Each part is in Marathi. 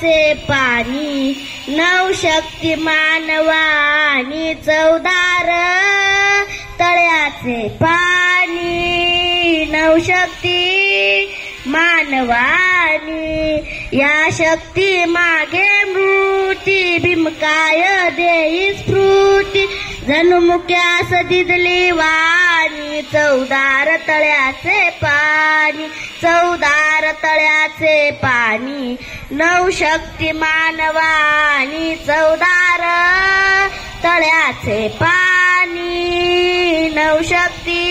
तळ्याचे पाणी नवशक्ती मानवानी चवदार तळ्याचे पाणी नवशक्ती मानवानी या शक्ती मागे मृती भीमकाय देई स्फूर्ती जणू मुक्यास दिदली वाणी चवदार तळ्याचे पाणी चवदार तळ्याचे पाणी नवशक्ती मानवानी चवदार तळ्याचे पाणी नवशक्ती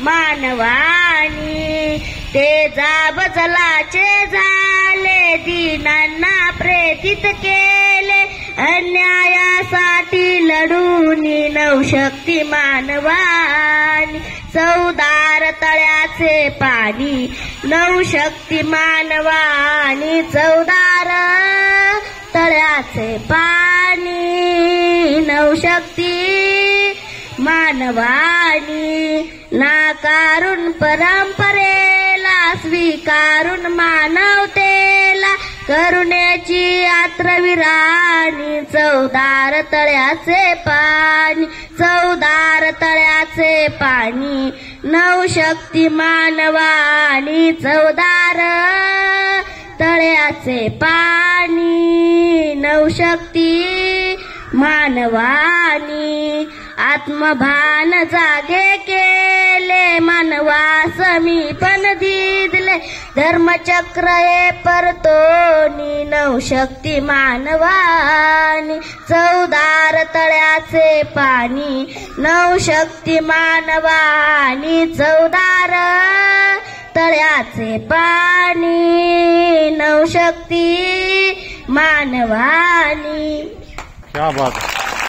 मानवानी ते जाब जलाचे झाले दीनांना प्रेरित केले अन्यायासाठी लढून नवशक्ती मानवानी चवदार तळ्याचे पाणी नवशक्ती मानवानी चवदार तळ्याचे पाणी नवशक्ती मानवानी नाकारून परंपरेला स्वीकारून मानवतेला करुण्याची यात्रविराणी चवदार तळ्याचे पाणी चवदार तळ्याचे पाणी नवशक्ती मानवानी चवदार तळ्याचे पाणी नवशक्ती मानवानी आत्मभान जागे केले मानवा समीपन दिदले धर्मचक्र हे परतोनी नवशक्ती मानवानी चवदार तळ्याचे पाणी नवशक्ती मानवानी चवदार तळ्याचे पाणी नवशक्ती मानवानी। क्या बात है।